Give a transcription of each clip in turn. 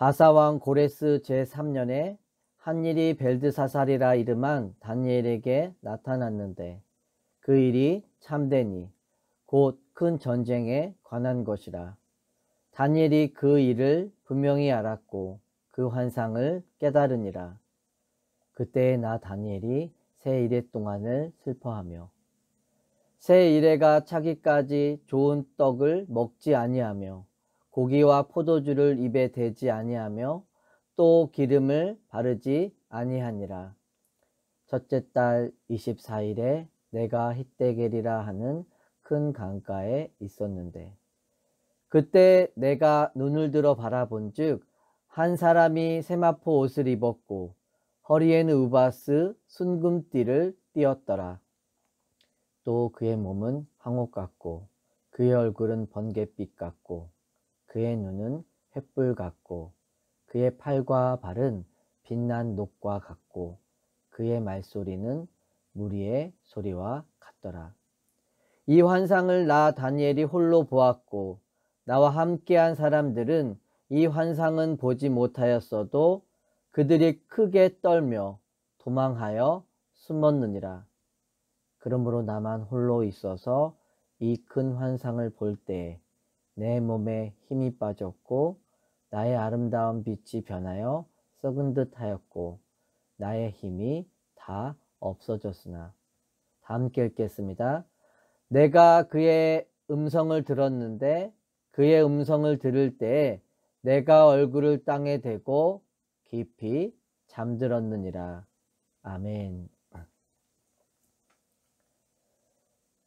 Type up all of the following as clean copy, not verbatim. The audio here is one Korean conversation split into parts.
바사왕 고레스 제3년에 한 일이 벨드사살이라 이름한 다니엘에게 나타났는데 그 일이 참되니 곧 큰 전쟁에 관한 것이라. 다니엘이 그 일을 분명히 알았고 그 환상을 깨달으니라. 그때에 나 다니엘이 새 이래 동안을 슬퍼하며 새 이래가 차기까지 좋은 떡을 먹지 아니하며 고기와 포도주를 입에 대지 아니하며 또 기름을 바르지 아니하니라. 첫째 달 24일에 내가 히데겔이라 하는 큰 강가에 있었는데 그때 내가 눈을 들어 바라본즉 한 사람이 세마포 옷을 입었고 허리에는 우바스 순금띠를 띠었더라. 또 그의 몸은 황옥 같고 그의 얼굴은 번갯빛 같고 그의 눈은 횃불 같고 그의 팔과 발은 빛난 녹과 같고 그의 말소리는 무리의 소리와 같더라. 이 환상을 나 다니엘이 홀로 보았고 나와 함께한 사람들은 이 환상은 보지 못하였어도 그들이 크게 떨며 도망하여 숨었느니라. 그러므로 나만 홀로 있어서 이 큰 환상을 볼 때에 내 몸에 힘이 빠졌고 나의 아름다운 빛이 변하여 썩은 듯 하였고 나의 힘이 다 없어졌으나. 다 함께 읽겠습니다. 내가 그의 음성을 들었는데 그의 음성을 들을 때에 내가 얼굴을 땅에 대고 깊이 잠들었느니라. 아멘.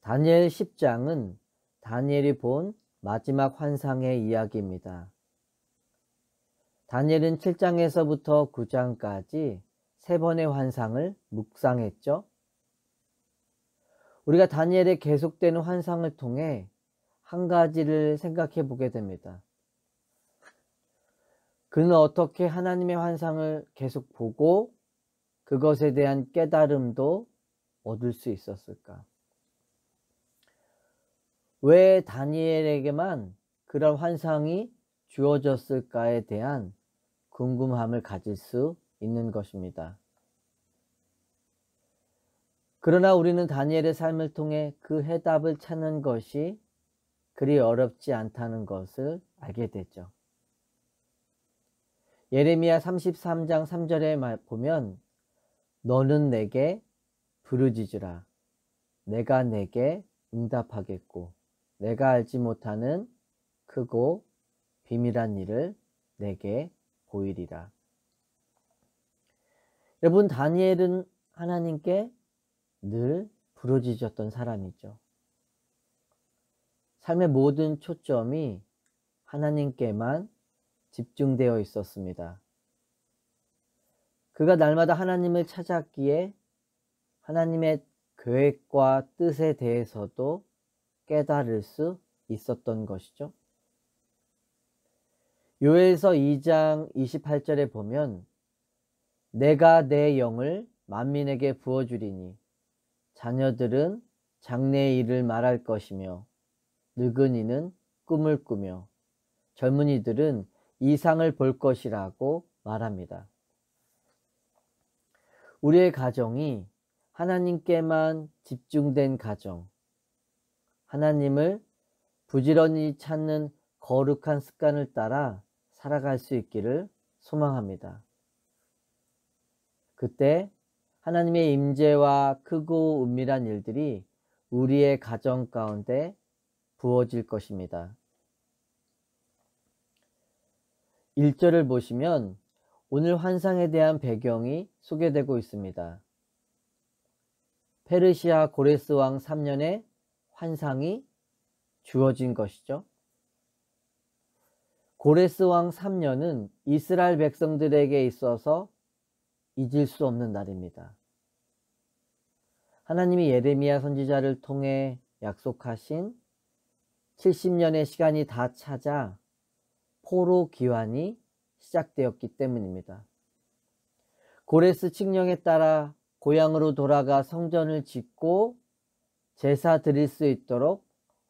다니엘 10장은 다니엘이 본 마지막 환상의 이야기입니다. 다니엘은 7장에서부터 9장까지 3번의 환상을 묵상했죠. 우리가 다니엘의 계속되는 환상을 통해 한 가지를 생각해 보게 됩니다. 그는 어떻게 하나님의 환상을 계속 보고 그것에 대한 깨달음도 얻을 수 있었을까? 왜 다니엘에게만 그런 환상이 주어졌을까에 대한 궁금함을 가질 수 있는 것입니다. 그러나 우리는 다니엘의 삶을 통해 그 해답을 찾는 것이 그리 어렵지 않다는 것을 알게 되죠. 예레미야 33장 3절에 보면 너는 내게 부르짖으라. 내가 내게 응답하겠고 내가 알지 못하는 크고 비밀한 일을 내게 보이리라. 여러분, 다니엘은 하나님께 늘 부르짖었던 사람이죠. 삶의 모든 초점이 하나님께만 집중되어 있었습니다. 그가 날마다 하나님을 찾았기에 하나님의 계획과 뜻에 대해서도 깨달을 수 있었던 것이죠. 요엘서 2장 28절에 보면 내가 내 영을 만민에게 부어주리니 자녀들은 장래의 일을 말할 것이며 늙은이는 꿈을 꾸며 젊은이들은 이상을 볼 것이라고 말합니다. 우리의 가정이 하나님께만 집중된 가정, 하나님을 부지런히 찾는 거룩한 습관을 따라 살아갈 수 있기를 소망합니다. 그때 하나님의 임재와 크고 은밀한 일들이 우리의 가정 가운데 부어질 것입니다. 1절을 보시면 오늘 환상에 대한 배경이 소개되고 있습니다. 페르시아 고레스 왕 3년에 환상이 주어진 것이죠. 고레스 왕 3년은 이스라엘 백성들에게 있어서 잊을 수 없는 날입니다. 하나님이 예레미야 선지자를 통해 약속하신 70년의 시간이 다 차자 포로 기환이 시작되었기 때문입니다. 고레스 칙령에 따라 고향으로 돌아가 성전을 짓고 제사 드릴 수 있도록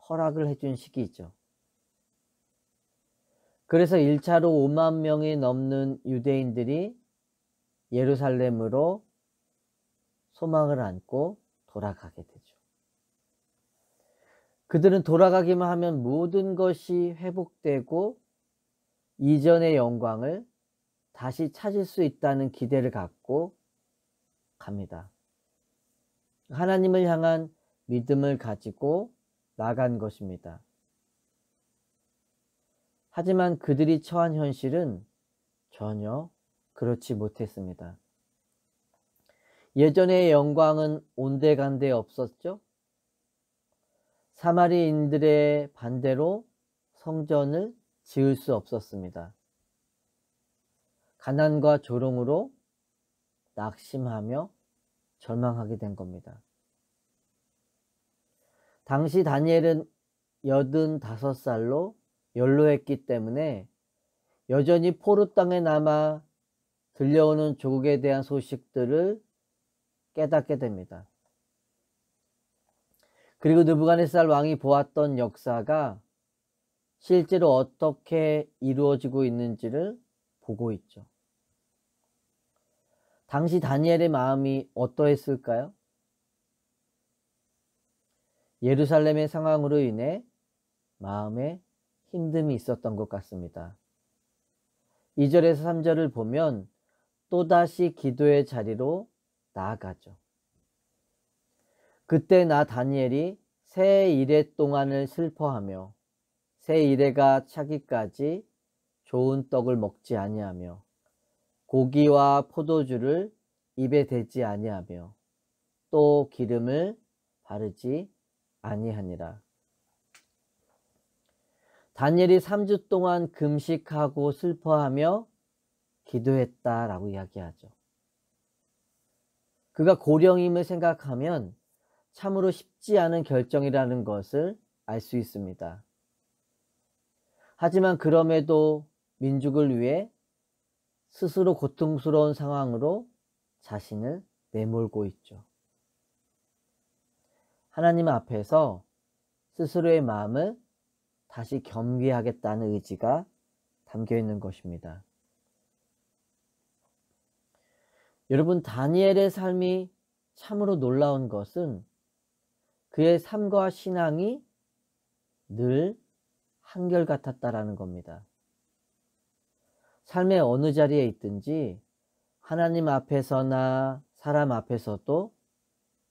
허락을 해준 시기죠. 그래서 1차로 5만 명이 넘는 유대인들이 예루살렘으로 소망을 안고 돌아가게 되죠. 그들은 돌아가기만 하면 모든 것이 회복되고 이전의 영광을 다시 찾을 수 있다는 기대를 갖고 갑니다. 하나님을 향한 믿음을 가지고 나간 것입니다. 하지만 그들이 처한 현실은 전혀 그렇지 못했습니다. 예전의 영광은 온데간데 없었죠. 사마리인들의 반대로 성전을 지을 수 없었습니다. 가난과 조롱으로 낙심하며 절망하게 된 겁니다. 당시 다니엘은 85살로 연로했기 때문에 여전히 포로 땅에 남아 들려오는 조국에 대한 소식들을 깨닫게 됩니다. 그리고 느부갓네살 왕이 보았던 역사가 실제로 어떻게 이루어지고 있는지를 보고 있죠. 당시 다니엘의 마음이 어떠했을까요? 예루살렘의 상황으로 인해 마음에 힘듦이 있었던 것 같습니다. 2절에서 3절을 보면 또다시 기도의 자리로 나아가죠. 그때 나 다니엘이 새 이래 동안을 슬퍼하며 새 이래가 차기까지 좋은 떡을 먹지 아니하며 고기와 포도주를 입에 대지 아니하며 또 기름을 바르지 아니하니라. 다니엘이 3주 동안 금식하고 슬퍼하며 기도했다라고 이야기하죠. 그가 고령임을 생각하면 참으로 쉽지 않은 결정이라는 것을 알 수 있습니다. 하지만 그럼에도 민족을 위해 스스로 고통스러운 상황으로 자신을 내몰고 있죠. 하나님 앞에서 스스로의 마음을 다시 겸비하겠다는 의지가 담겨 있는 것입니다. 여러분, 다니엘의 삶이 참으로 놀라운 것은 그의 삶과 신앙이 늘 한결같았다라는 겁니다. 삶의 어느 자리에 있든지 하나님 앞에서나 사람 앞에서도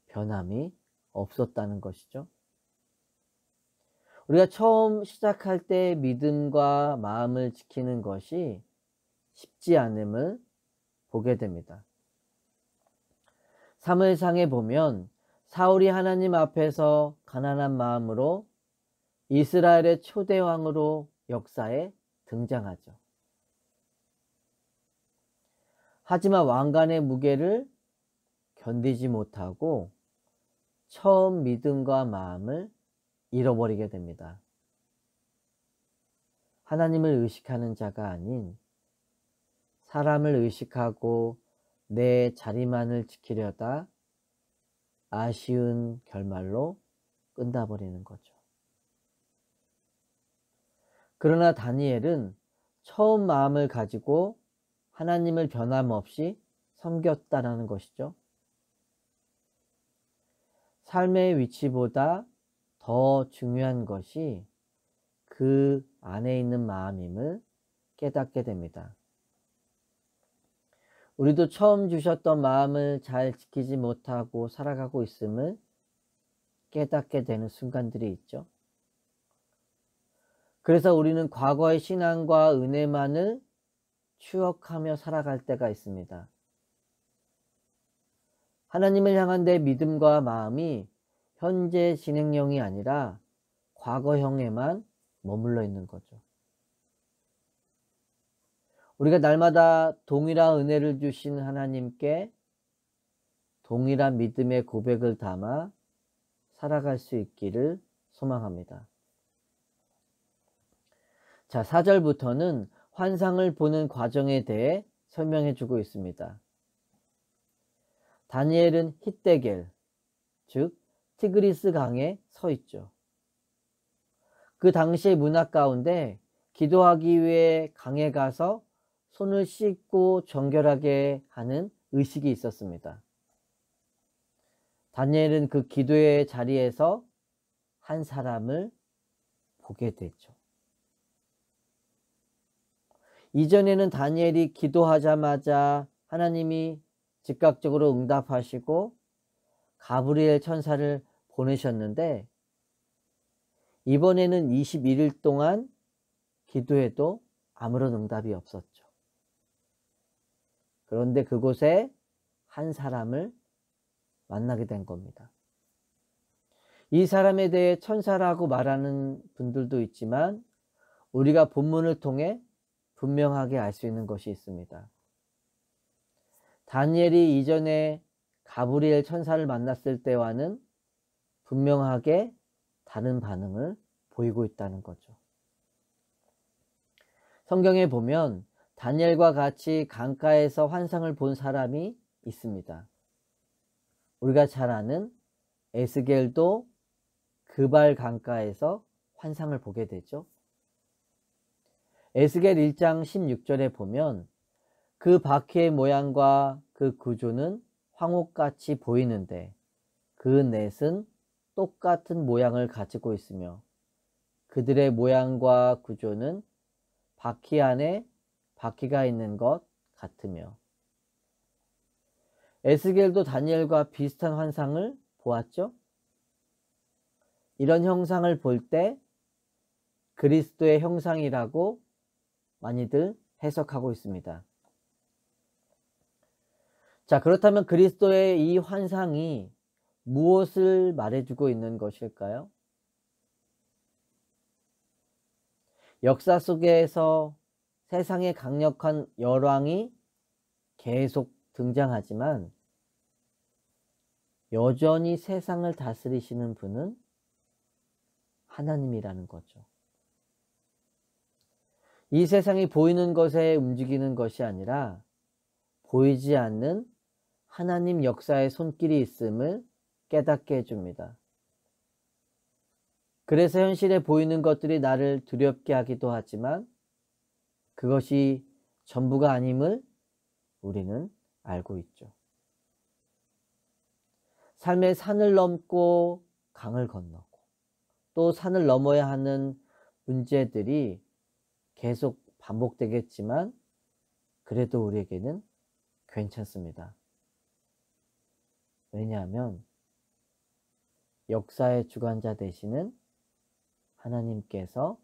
변함이 없었다는 것이죠. 우리가 처음 시작할 때 믿음과 마음을 지키는 것이 쉽지 않음을 보게 됩니다. 사무엘상에 보면 사울이 하나님 앞에서 가난한 마음으로 이스라엘의 초대 왕으로 역사에 등장하죠. 하지만 왕관의 무게를 견디지 못하고 처음 믿음과 마음을 잃어버리게 됩니다. 하나님을 의식하는 자가 아닌 사람을 의식하고 내 자리만을 지키려다 아쉬운 결말로 끝나버리는 거죠. 그러나 다니엘은 처음 마음을 가지고 하나님을 변함없이 섬겼다라는 것이죠. 삶의 위치보다 더 중요한 것이 그 안에 있는 마음임을 깨닫게 됩니다. 우리도 처음 주셨던 마음을 잘 지키지 못하고 살아가고 있음을 깨닫게 되는 순간들이 있죠. 그래서 우리는 과거의 신앙과 은혜만을 추억하며 살아갈 때가 있습니다. 하나님을 향한 내 믿음과 마음이 현재 진행형이 아니라 과거형에만 머물러 있는 거죠. 우리가 날마다 동일한 은혜를 주신 하나님께 동일한 믿음의 고백을 담아 살아갈 수 있기를 소망합니다. 자, 4절부터는 환상을 보는 과정에 대해 설명해 주고 있습니다. 다니엘은 hit데겔, 즉 티그리스 강에 서 있죠. 그 당시의 문화 가운데 기도하기 위해 강에 가서 손을 씻고 정결하게 하는 의식이 있었습니다. 다니엘은 그 기도의 자리에서 한 사람을 보게 되죠. 이전에는 다니엘이 기도하자마자 하나님이 즉각적으로 응답하시고 가브리엘 천사를 보내셨는데, 이번에는 21일 동안 기도해도 아무런 응답이 없었죠. 그런데 그곳에 한 사람을 만나게 된 겁니다. 이 사람에 대해 천사라고 말하는 분들도 있지만 우리가 본문을 통해 분명하게 알 수 있는 것이 있습니다. 다니엘이 이전에 가브리엘 천사를 만났을 때와는 분명하게 다른 반응을 보이고 있다는 거죠. 성경에 보면 다니엘과 같이 강가에서 환상을 본 사람이 있습니다. 우리가 잘 아는 에스겔도 그발 강가에서 환상을 보게 되죠. 에스겔 1장 16절에 보면 그 바퀴의 모양과 그 구조는 황옥같이 보이는데 그 넷은 똑같은 모양을 가지고 있으며 그들의 모양과 구조는 바퀴 안에 바퀴가 있는 것 같으며. 에스겔도 다니엘과 비슷한 환상을 보았죠. 이런 형상을 볼 때 그리스도의 형상이라고 많이들 해석하고 있습니다. 자, 그렇다면 그리스도의 이 환상이 무엇을 말해주고 있는 것일까요? 역사 속에서 세상의 강력한 열왕이 계속 등장하지만 여전히 세상을 다스리시는 분은 하나님이라는 거죠. 이 세상이 보이는 것에 움직이는 것이 아니라 보이지 않는 하나님 역사의 손길이 있음을 깨닫게 해줍니다. 그래서 현실에 보이는 것들이 나를 두렵게 하기도 하지만 그것이 전부가 아님을 우리는 알고 있죠. 삶의 산을 넘고 강을 건너고 또 산을 넘어야 하는 문제들이 계속 반복되겠지만 그래도 우리에게는 괜찮습니다. 왜냐하면 역사의 주관자 되시는 하나님께서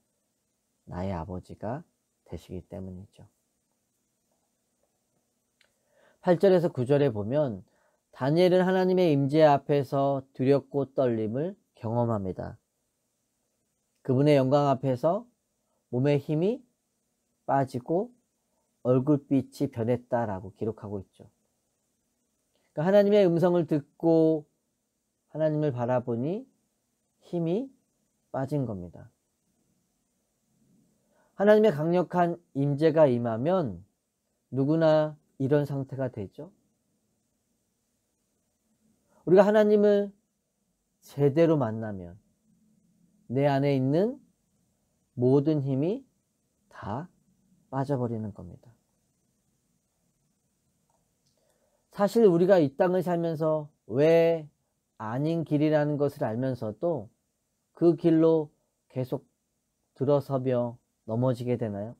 나의 아버지가 되시기 때문이죠. 8절에서 9절에 보면 다니엘은 하나님의 임재 앞에서 두렵고 떨림을 경험합니다. 그분의 영광 앞에서 몸의 힘이 빠지고 얼굴빛이 변했다라고 기록하고 있죠. 그러니까 하나님의 음성을 듣고 하나님을 바라보니 힘이 빠진 겁니다. 하나님의 강력한 임재가 임하면 누구나 이런 상태가 되죠. 우리가 하나님을 제대로 만나면 내 안에 있는 모든 힘이 다 빠져버리는 겁니다. 사실 우리가 이 땅을 살면서 왜 아닌 길이라는 것을 알면서도 그 길로 계속 들어서며 넘어지게 되나요?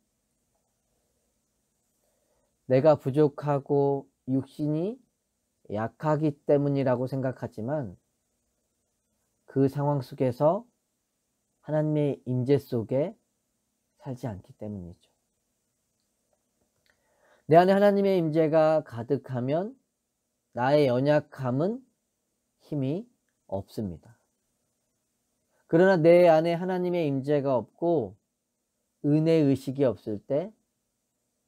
내가 부족하고 육신이 약하기 때문이라고 생각하지만 그 상황 속에서 하나님의 임재 속에 살지 않기 때문이죠. 내 안에 하나님의 임재가 가득하면 나의 연약함은 힘이 없습니다. 그러나 내 안에 하나님의 임재가 없고 은혜의식이 없을 때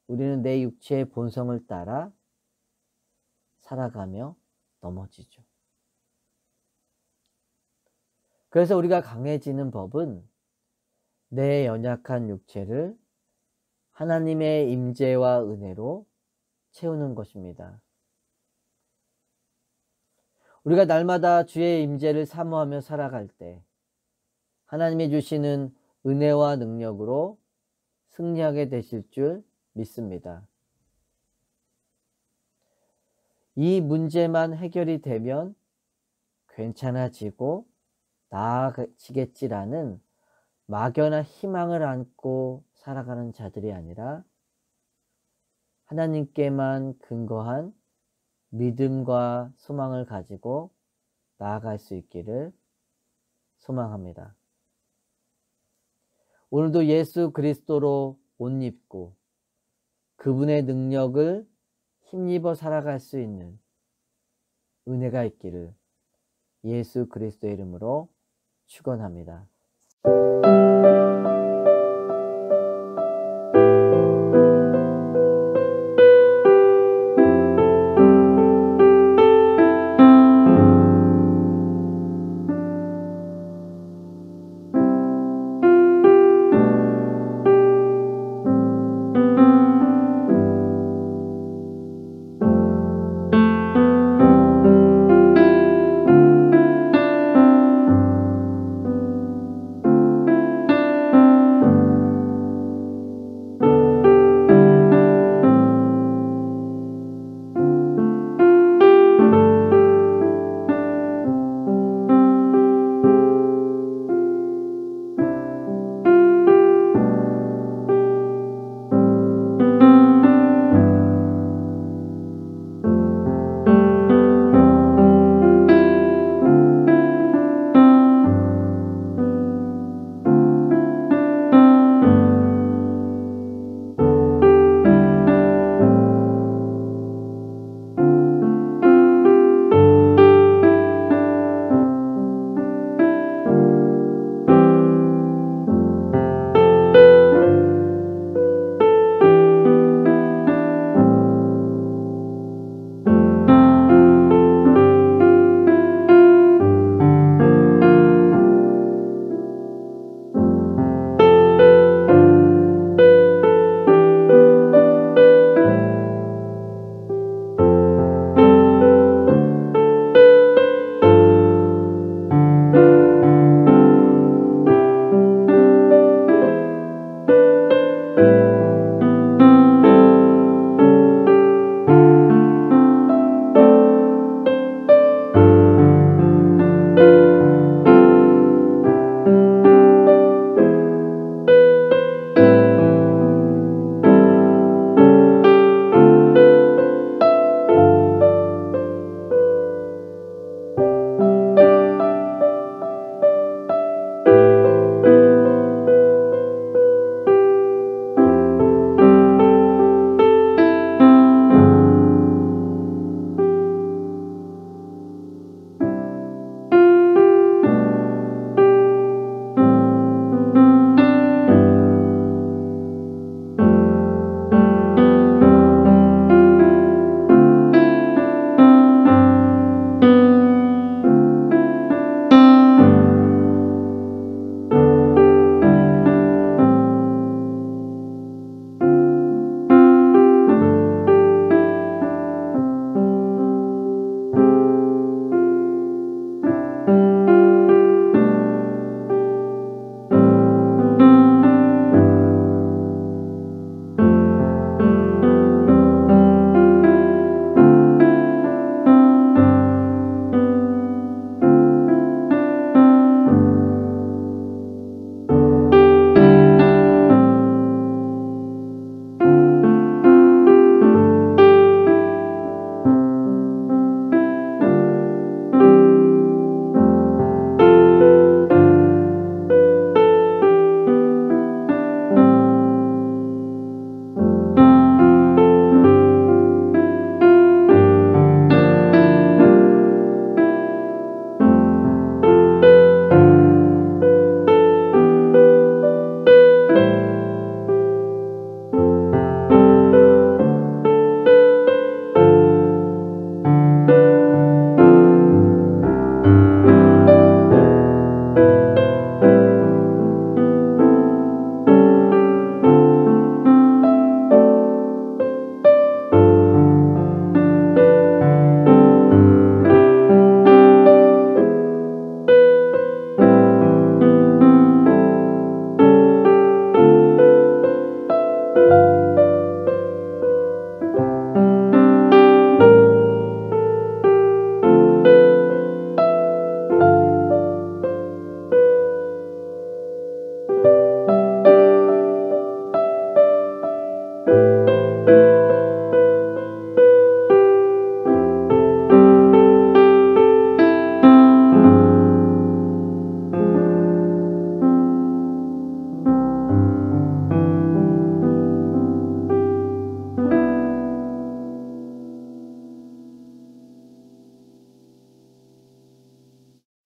우리는 내 육체의 본성을 따라 살아가며 넘어지죠. 그래서 우리가 강해지는 법은 내 연약한 육체를 하나님의 임재와 은혜로 채우는 것입니다. 우리가 날마다 주의 임재를 사모하며 살아갈 때 하나님이 주시는 은혜와 능력으로 승리하게 되실 줄 믿습니다. 이 문제만 해결이 되면 괜찮아지고 나아지겠지라는 막연한 희망을 안고 살아가는 자들이 아니라 하나님께만 근거한 믿음과 소망을 가지고 나아갈 수 있기를 소망합니다. 오늘도 예수 그리스도로 옷 입고 그분의 능력을 힘입어 살아갈 수 있는 은혜가 있기를 예수 그리스도의 이름으로 축원합니다.